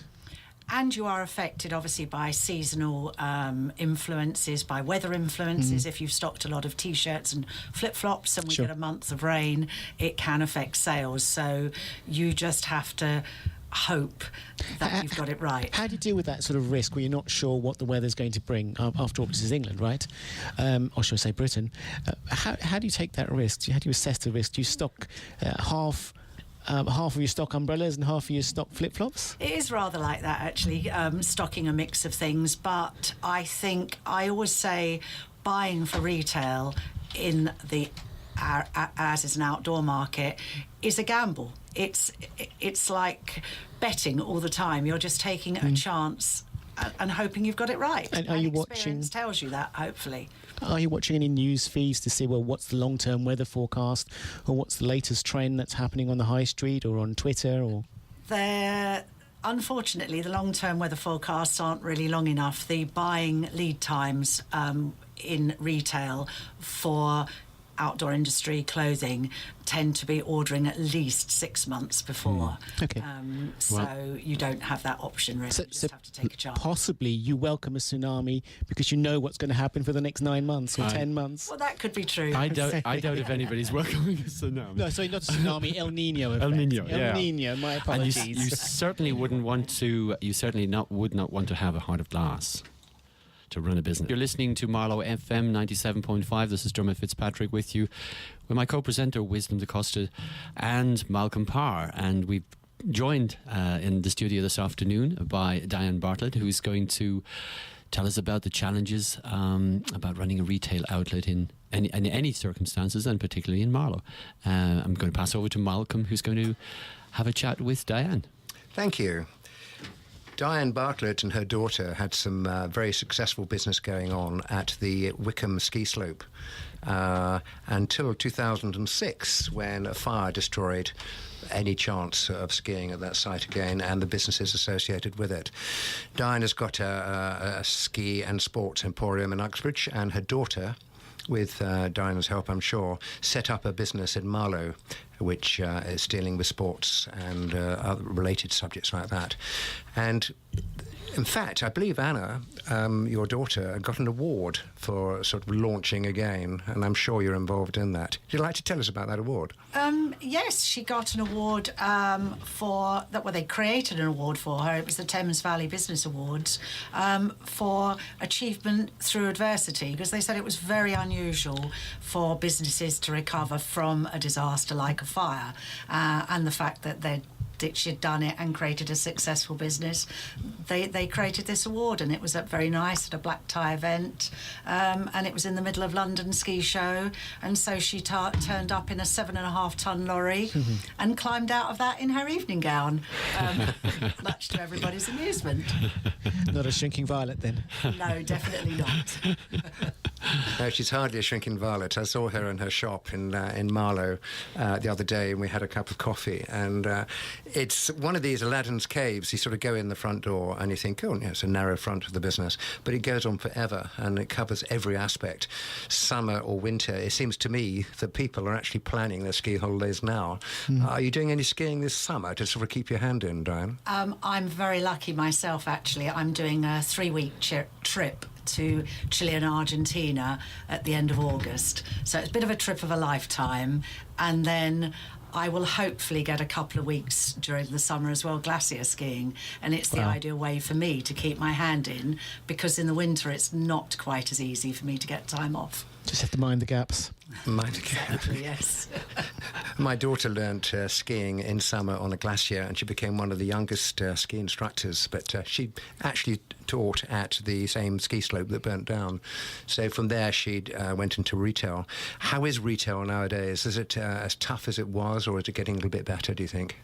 And you are affected, obviously, by seasonal influences, by weather influences. If you've stocked a lot of T-shirts and flip-flops and we Sure. get a month of rain, it can affect sales. So you just have to hope that you've got it right. How do you deal with that sort of risk where you're not sure what the weather's going to bring? After all, this is England, right? Or should I say Britain? How do you take that risk? How do you assess the risk? Do you stock half of your stock umbrellas and half of your stock flip-flops? It is rather like that, actually, stocking a mix of things. But I think I always say buying for retail in as is an outdoor market is a gamble. It's like betting all the time. You're just taking a chance and hoping you've got it right. And are you experience watching? tells you that, hopefully. Are you watching any news feeds to see, well, what's the long-term weather forecast, or what's the latest trend that's happening on the high street or on Twitter? Or Unfortunately, the long-term weather forecasts aren't really long enough. The buying lead times in retail for outdoor industry clothing tend to be ordering at least 6 months before. Okay. So you don't have that option, really. You just have to take a chance. Possibly you welcome a tsunami because you know what's going to happen for the next 9 months or 10 months. Well, that could be true. I doubt if anybody's welcoming a tsunami. No, sorry, not a tsunami, El Nino effect. El Nino, yeah. El Nino, my And apologies. you certainly wouldn't want to. You certainly would not want to have a heart of glass to run a business. You're listening to Marlow FM 97.5. This is Dermot Fitzpatrick with you, with my co-presenter Wisdom Da Costa and Malcolm Parr, and we've joined in the studio this afternoon by Diane Bartlett, who's going to tell us about the challenges about running a retail outlet in any circumstances, and particularly in Marlow. I'm going to pass over to Malcolm, who's going to have a chat with Diane. Thank you. Diane Bartlett and her daughter had some very successful business going on at the Wickham ski slope until 2006, when a fire destroyed any chance of skiing at that site again and the businesses associated with it. Diane has got a ski and sports emporium in Uxbridge, and her daughter, with Diana's help, I'm sure, set up a business in Marlow, which is dealing with sports and other related subjects like that. And in fact, I believe Anna, your daughter, got an award for sort of launching again, and I'm sure you're involved in that. Would you like to tell us about that award? Yes, she got an award for that. Well, they created an award for her. It was the Thames Valley Business Awards for achievement through adversity, because they said it was very unusual for businesses to recover from a disaster like a fire, and the fact that she'd done it and created a successful business. They created this award, and it was very nice at a black tie event, and it was in the middle of London Ski Show, and so she turned up in a 7.5-ton lorry and climbed out of that in her evening gown, much to everybody's amusement. Not a shrinking violet then. No, definitely not. No, she's hardly a shrinking violet. I saw her in her shop in Marlow the other day, and we had a cup of coffee, and it's one of these Aladdin's caves. You sort of go in the front door and you think, oh, yeah, it's a narrow front of the business, but it goes on forever and it covers every aspect. Summer or winter, it seems to me that people are actually planning their ski holidays now. Are you doing any skiing this summer to sort of keep your hand in, Diane? I'm very lucky myself, actually. I'm doing a 3-week trip to Chile and Argentina at the end of August. So it's a bit of a trip of a lifetime. And then I will hopefully get a couple of weeks during the summer as well, glacier skiing. And it's the ideal way for me to keep my hand in, because in the winter it's not quite as easy for me to get time off. Just have to mind the gaps. Mind the gap. Exactly, yes. My daughter learnt skiing in summer on a glacier, and she became one of the youngest ski instructors, but she actually taught at the same ski slope that burnt down. So from there she went into retail. How is retail nowadays? Is it as tough as it was, or is it getting a little bit better, do you think?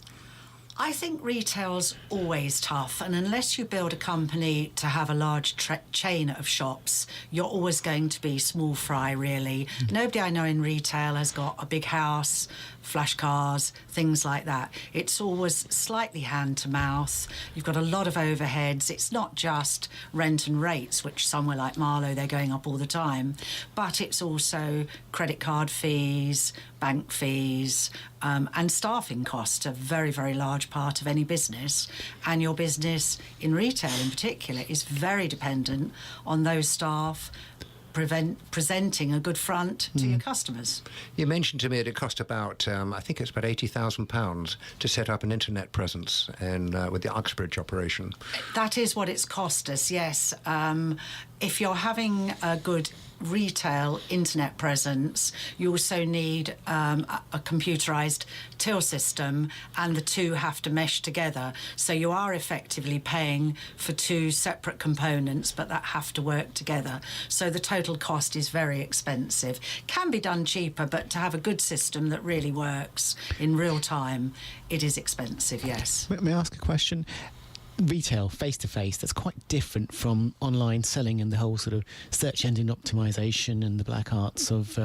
I think retail's always tough, and unless you build a company to have a large chain of shops, you're always going to be small fry, really. Nobody I know in retail has got a big house, flash cars, things like that. It's always slightly hand to mouth. You've got a lot of overheads. It's not just rent and rates, which somewhere like Marlow, they're going up all the time, but it's also credit card fees, bank fees, and staffing costs, a very, very large part of any business. And your business in retail in particular is very dependent on those staff presenting a good front to your customers. You mentioned to me that it cost about, I think it's about £80,000 to set up an internet presence with the Uxbridge operation. That is what it's cost us, yes. If you're having a good retail internet presence, you also need a computerized till system, and the two have to mesh together. So you are effectively paying for two separate components, but that have to work together. So the total cost is very expensive. Can be done cheaper, but to have a good system that really works in real time, it is expensive, yes. May I ask a question? Retail, face-to-face, that's quite different from online selling and the whole sort of search engine optimization and the black arts of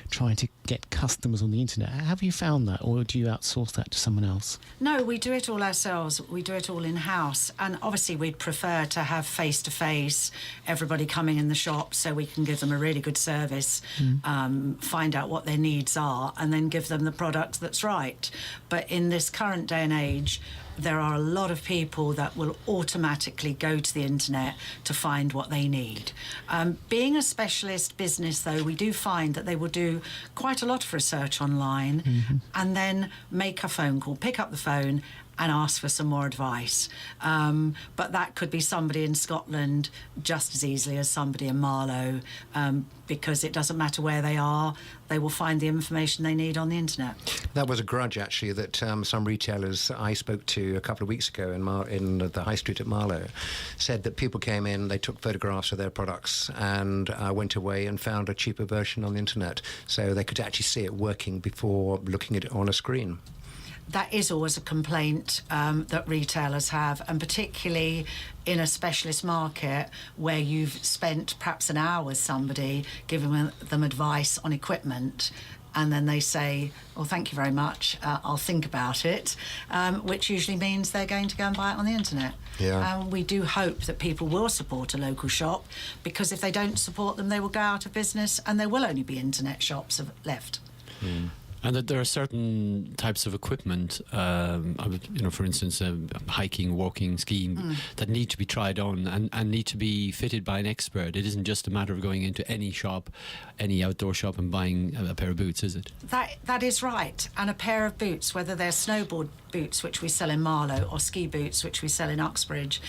trying to get customers on the internet. Have you found that, or do you outsource that to someone else? No, we do it all ourselves. We do it all in-house. And obviously we'd prefer to have face-to-face, everybody coming in the shop so we can give them a really good service, find out what their needs are, and then give them the product that's right. But in this current day and age, there are a lot of people that will automatically go to the internet to find what they need. Being a specialist business, though, we do find that they will do quite a lot of research online and then make a phone call, pick up the phone and ask for some more advice. But that could be somebody in Scotland just as easily as somebody in Marlow, because it doesn't matter where they are, they will find the information they need on the internet. That was a grudge, actually, that some retailers I spoke to a couple of weeks ago in the high street at Marlow said that people came in, they took photographs of their products and went away and found a cheaper version on the internet, so they could actually see it working before looking at it on a screen. That is always a complaint that retailers have, and particularly in a specialist market where you've spent perhaps an hour with somebody giving them advice on equipment, and then they say, well, thank you very much, I'll think about it, which usually means they're going to go and buy it on the internet. Yeah. We do hope that people will support a local shop, because if they don't support them, they will go out of business and there will only be internet shops left. And that there are certain types of equipment, for instance, hiking, walking, skiing, that need to be tried on and need to be fitted by an expert. It isn't just a matter of going into any shop, any outdoor shop, and buying a pair of boots, is it? That is right. And a pair of boots, whether they're snowboard boots, which we sell in Marlow, or ski boots, which we sell in Uxbridge,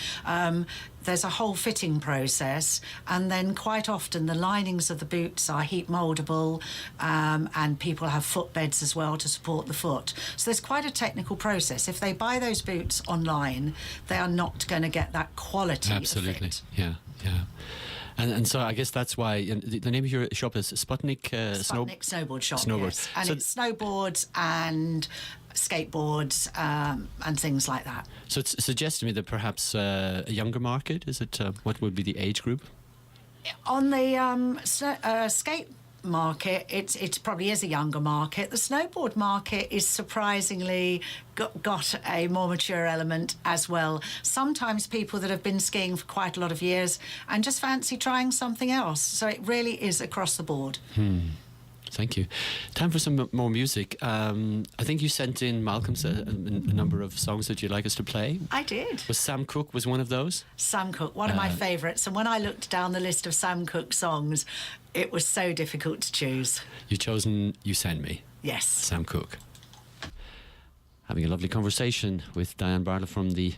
there's a whole fitting process, and then quite often the linings of the boots are heat mouldable, and people have footbeds as well to support the foot. So there's quite a technical process. If they buy those boots online, they are not going to get that quality. Absolutely, of fit. yeah. And so I guess that's why the name of your shop is Sputnik Sputnik Snowboard Shop. Snowboard. Yes. And So it's snowboards and skateboards and things like that. So it suggests to me that perhaps a younger market, is it? What would be the age group? On the skate market, it probably is a younger market. The snowboard market is surprisingly got a more mature element as well. Sometimes people that have been skiing for quite a lot of years and just fancy trying something else. So it really is across the board. Thank you. Time for some more music. I think you sent in Malcolm's a number of songs that you'd like us to play. I did. Was Sam Cooke was one of those? Sam Cooke, one of my favourites. And when I looked down the list of Sam Cooke songs, it was so difficult to choose. You've chosen You Send Me. Yes. Sam Cooke. Having a lovely conversation with Diane Bartlett from the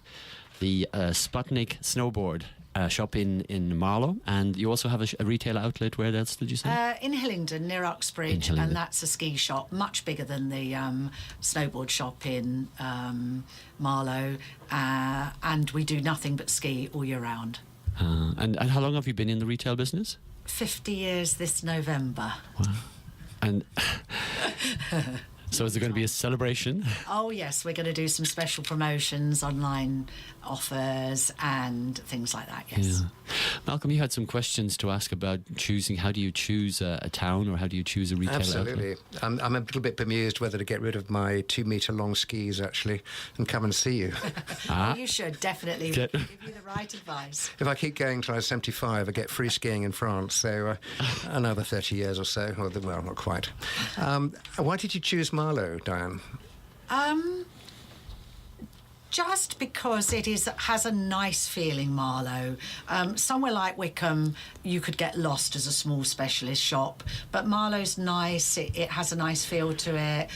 Sputnik Snowboard shop in Marlow, and you also have a retail outlet. Where else did you say? In Hillingdon, near Uxbridge, and that's a ski shop, much bigger than the snowboard shop in Marlow, and we do nothing but ski all year round. And how long have you been in the retail business? 50 years this November. Wow. And so is there going to be a celebration? Oh yes, we're going to do some special promotions, online offers and things like that, yes. Yeah. Malcolm, you had some questions to ask about choosing. How do you choose a town, or how do you choose a retail Absolutely. outlet? I'm a little bit bemused whether to get rid of my 2-metre long skis, actually, and come and see you. Well, you should definitely give you the right advice. If I keep going till I'm 75, I get free skiing in France, so another 30 years or so. Well, not quite. Why did you choose Marlow, Diane? Just because it has a nice feeling, Marlow. Somewhere like Wickham, you could get lost as a small specialist shop, but Marlow's nice. It has a nice feel to it.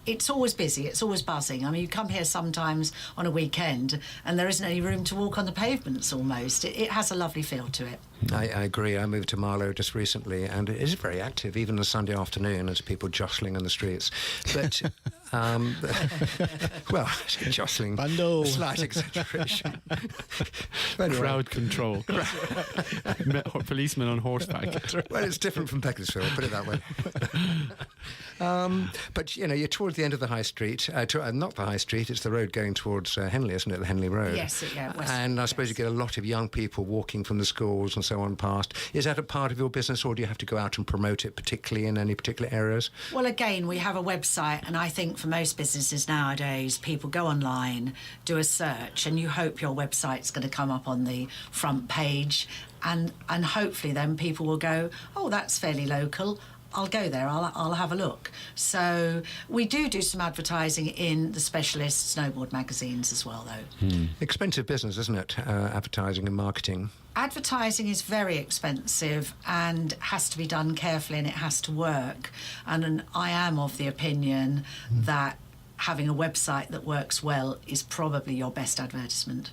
It's always busy, it's always buzzing. I mean, you come here sometimes on a weekend and there isn't any room to walk on the pavements almost. It has a lovely feel to it. I agree. I moved to Marlow just recently, and it is very active, even on a Sunday afternoon. There's people jostling in the streets. But, well, jostling, Bundle. a slight exaggeration. Anyway. Crowd control. Policemen on horseback. Well, it's different from Beaconsfield, put it that way. But, you're towards the end of the high street. Not the high street, it's the road going towards Henley, isn't it? The Henley Road. Yes, yeah. And I suppose you get a lot of young people walking from the schools and so on past. Is that a part of your business, or do you have to go out and promote it, particularly in any particular areas? Well, again, we have a website, and I think for most businesses nowadays, people go online, do a search, and you hope your website's going to come up on the front page, and hopefully then people will go, oh, that's fairly local. I'll go there, I'll have a look. So we do some advertising in the specialist snowboard magazines as well, though. Expensive business, isn't it? Advertising and marketing. Advertising is very expensive and has to be done carefully, and it has to work. And I am of the opinion that having a website that works well is probably your best advertisement.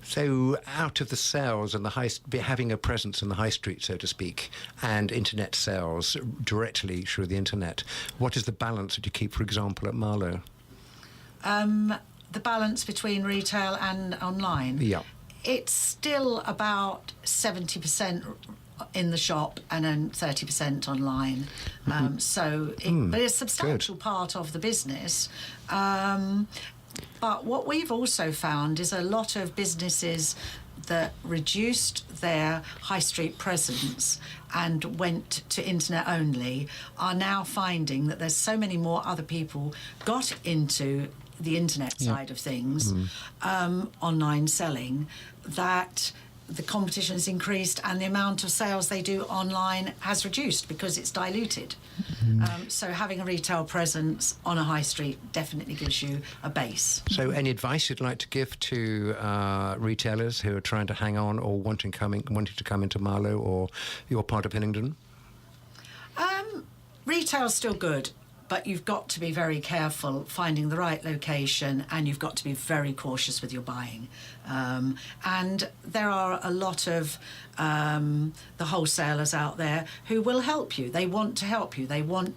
So, out of the sales and having a presence in the high street, so to speak, and internet sales directly through the internet, what is the balance that you keep, for example, at Marlowe? The balance between retail and online? Yeah. It's still about 70% in the shop and then 30% online. But it's a substantial part of the business. But what we've also found is a lot of businesses that reduced their high street presence and went to internet only are now finding that there's so many more other people got into the internet side of things, online selling, that the competition has increased and the amount of sales they do online has reduced because it's diluted. So having a retail presence on a high street definitely gives you a base. So any advice you'd like to give to retailers who are trying to hang on or wanting to come into Marlowe or your part of Hillingdon? Retail's still good, but you've got to be very careful finding the right location, and you've got to be very cautious with your buying. And there are a lot of the wholesalers out there who will help you. They want to help you. They want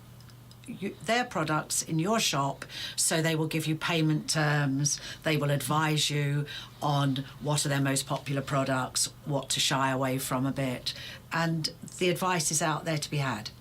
their products in your shop, so they will give you payment terms. They will advise you on what are their most popular products, what to shy away from a bit. And the advice is out there to be had.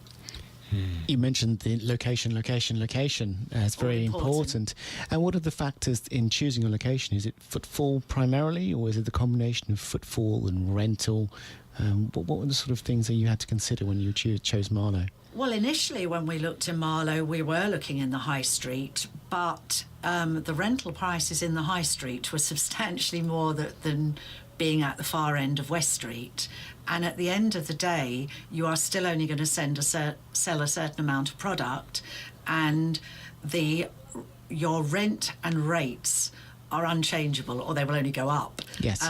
You mentioned the location. It's very important. And what are the factors in choosing a location? Is it footfall primarily, or is it the combination of footfall and rental? What were the sort of things that you had to consider when you chose Marlowe? Well, initially when we looked in Marlowe, we were looking in the high street, but the rental prices in the high street were substantially more than being at the far end of West Street. And at the end of the day, you are still only going to sell a certain amount of product, and your rent and rates are unchangeable, or they will only go up. Yes.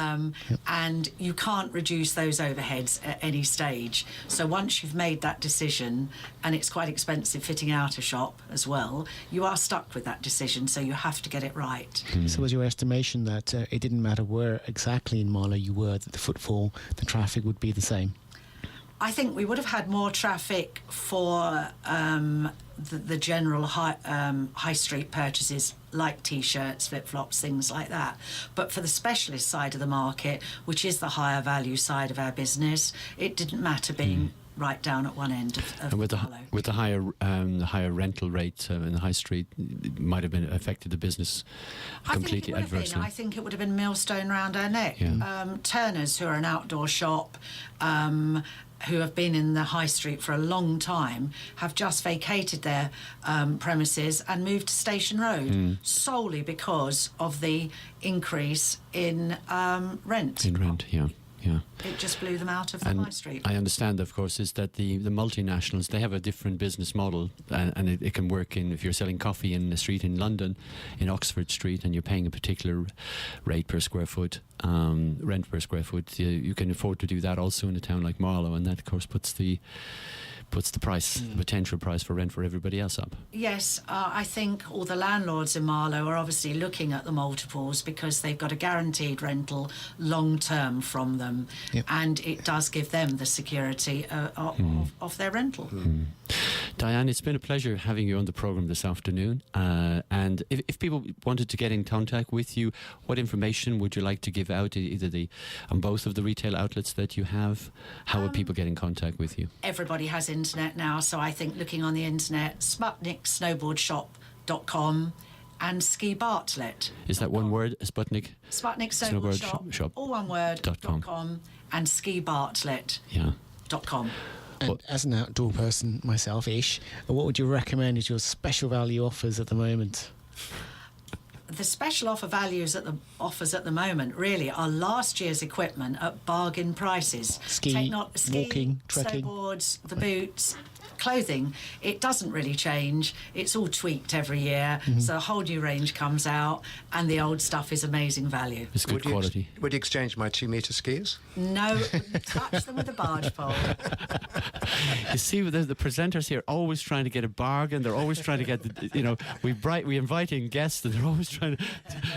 And you can't reduce those overheads at any stage. So once you've made that decision, and it's quite expensive fitting out a shop as well, you are stuck with that decision, so you have to get it right. So was your estimation that it didn't matter where exactly in Marlowe you were, that the footfall, the traffic would be the same? I think we would have had more traffic for the general high street purchases like T-shirts, flip-flops, things like that. But for the specialist side of the market, which is the higher value side of our business, it didn't matter being right down at one end of and with Marlowe. the higher rental rate in the high street, it might have been affected the business completely adversely. I think it would have been millstone round our neck. Yeah. Turners, who are an outdoor shop, who have been in the high street for a long time, have just vacated their premises and moved to Station Road solely because of the increase in rent. In rent, yeah. It just blew them out of the high street. I understand, of course, is that the multinationals, they have a different business model, and it can work if you're selling coffee in the street in London, in Oxford Street, and you're paying a particular rate per square foot, rent per square foot. You can afford to do that also in a town like Marlowe, and that, of course, puts the price, the potential price for rent for everybody else up. Yes, I think all the landlords in Marlowe are obviously looking at the multiples because they've got a guaranteed rental long term from them, and it does give them the security of their rental. Diane, it's been a pleasure having you on the programme this afternoon. And if people wanted to get in contact with you, what information would you like to give out, either on both of the retail outlets that you have? How would people get in contact with you? Everybody has internet now, so I think looking on the internet, SputnikSnowboardShop.com and Ski Bartlett. Is that one word, Sputnik? Sputnik Snowboard Shop, all one word, .com and Ski Bartlett. .com. And as an outdoor person myself-ish, what would you recommend as your special value offers at the moment? The special offers at the moment really are last year's equipment at bargain prices. Ski, walking, trekking, snowboards, the boots, clothing, it doesn't really change. It's all tweaked every year. So a whole new range comes out, and the old stuff is amazing value. It's good quality. Would you exchange my 2-metre skis? No, touch them with a barge pole. You see, the presenters here always trying to get a bargain. They're always trying to get, we invite in guests, and they're always trying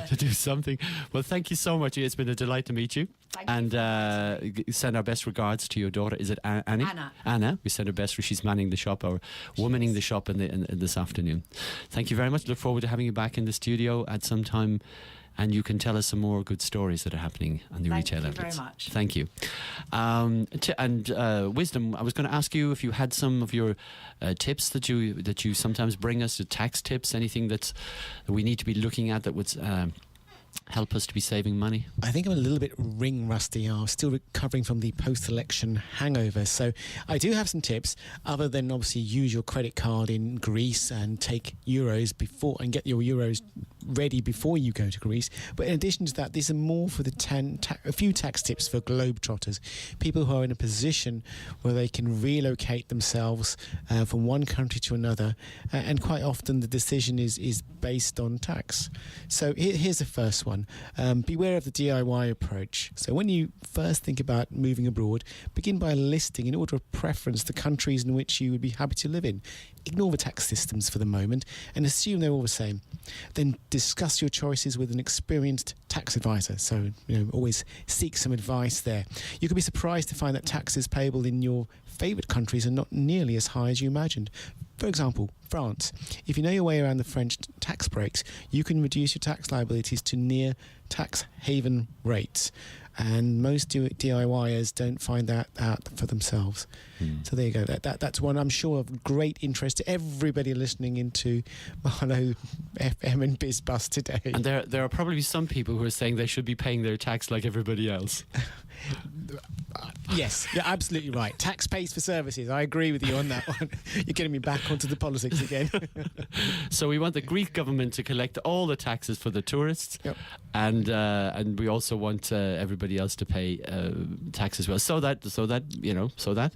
to do something. Well, thank you so much. It's been a delight to meet you. Thank you. Send our best regards to your daughter. Is it Annie? Anna. We send her best. She's manning the shop or womaning the shop in this afternoon. Thank you very much. Look forward to having you back in the studio at some time. And you can tell us some more good stories that are happening on the retail outlets. Thank you very Thank much. you. Wisdom, I was going to ask you if you had some of your tips that you sometimes bring us, the tax tips, anything that we need to be looking at that would help us to be saving money. I think I'm a little bit ring rusty. I'm still recovering from the post-election hangover. So I do have some tips, other than obviously use your credit card in Greece and take euros before and get your euros ready before you go to Greece. But in addition to that, these are more for a few tax tips for globetrotters, people who are in a position where they can relocate themselves from one country to another, and quite often the decision is based on tax. So here's the first one. Beware of the DIY approach. So when you first think about moving abroad, begin by listing, in order of preference, the countries in which you would be happy to live in. Ignore the tax systems for the moment and assume they're all the same. Then discuss your choices with an experienced tax advisor. So, always seek some advice there. You could be surprised to find that taxes payable in your favourite countries are not nearly as high as you imagined. For example, France. If you know your way around the French tax breaks, you can reduce your tax liabilities to near tax haven rates. And most DIYers don't find that out for themselves. So there you go. That's one I'm sure of great interest to everybody listening into Marlow FM and BizBus today. And there are probably some people who are saying they should be paying their tax like everybody else. Yes, you're absolutely right. Tax pays for services. I agree with you on that one. You're getting me back onto the politics again. So we want the Greek government to collect all the taxes for the tourists, and we also want everybody else to pay tax as well, so that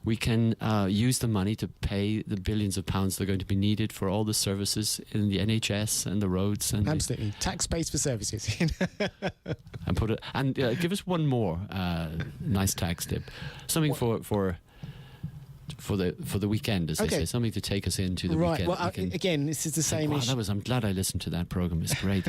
we can use the money to pay the billions of pounds that are going to be needed for all the services in the NHS and the roads. And absolutely, tax pays for services. and give us one more nice tax tip, something for the weekend, as they say, something to take us into the weekend. Well, again, this is the same issue. I'm glad I listened to that program. It's great.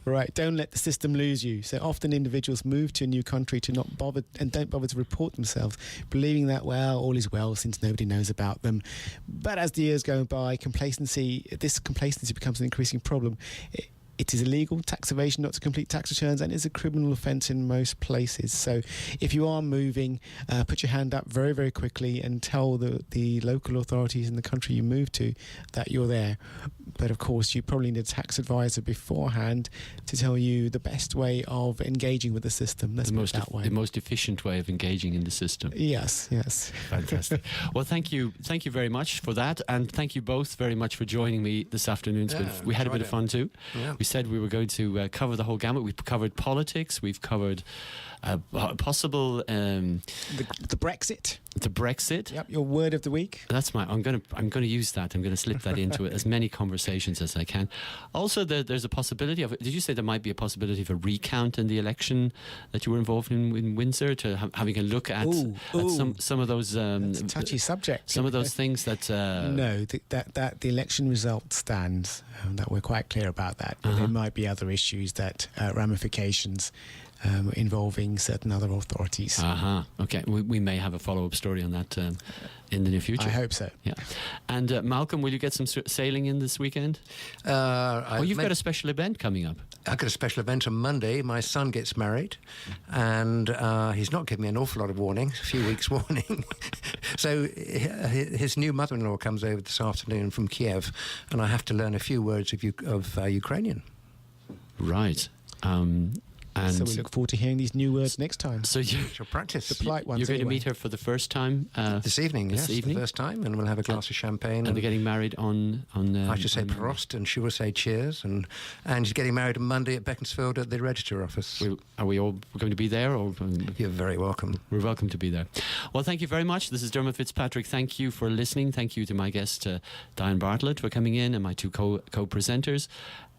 Right, don't let the system lose you. So often individuals move to a new country to don't bother to report themselves, believing that, well, all is well since nobody knows about them. But as the years go by, this complacency becomes an increasing problem. It is illegal, tax evasion, not to complete tax returns, and is a criminal offence in most places. So if you are moving, put your hand up very, very quickly and tell the local authorities in the country you move to that you're there. But of course, you probably need a tax advisor beforehand to tell you the best way of engaging with the system. Let's put it that way. The most efficient way of engaging in the system. Yes. Fantastic. Well, thank you very much for that, and thank you both very much for joining me this afternoon. We had a bit of fun too. Yeah. We said we were going to cover the whole gamut. We've covered politics. We've covered possible the Brexit. The Brexit. Yep. Your word of the week. That's I'm going to use that. I'm going to slip that into as many conversations as I can. Also, there's a possibility of. Did you say there might be a possibility of a recount in the election that you were involved in Windsor? To having a look at some of those. That's a touchy subject. Some of those things that. No, that the election result stands. That we're quite clear about that. But there might be other issues that ramifications. Involving certain other authorities. Okay, we may have a follow-up story on that in the near future. I hope so. Yeah. And Malcolm, will you get some sailing in this weekend? You've got a special event coming up. I've got a special event on Monday. My son gets married, and he's not giving me an awful lot of warning, a few weeks' warning. So his new mother-in-law comes over this afternoon from Kiev, and I have to learn a few words of Ukrainian. Right. And So we look forward to hearing these new words next time. so you, She'll practice The polite ones. you're going to anyway. meet her for the first time this evening. this Yes, evening? the first time, and we'll have a glass of champagne. and they're getting married on I should say on- Prost, and she will say cheers. And she's getting married on Monday at Beaconsfield at the Register office. Are we all going to be there, or You're very welcome. we're welcome to be there? Well, thank you very much. This is Dermot Fitzpatrick. Thank you for listening. Thank you to my guest Diane Bartlett for coming in, and my two co-presenters.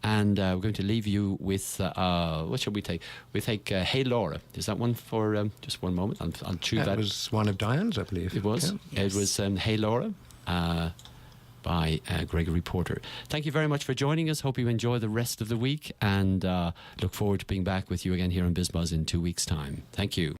And we're going to leave you with what shall we take? We take Hey Laura. Is that one for just one moment? I'll chew that. That was one of Diane's, I believe. It was. Yeah. It was Hey Laura by Gregory Porter. Thank you very much for joining us. Hope you enjoy the rest of the week, and look forward to being back with you again here on BizBuzz in 2 weeks' time. Thank you.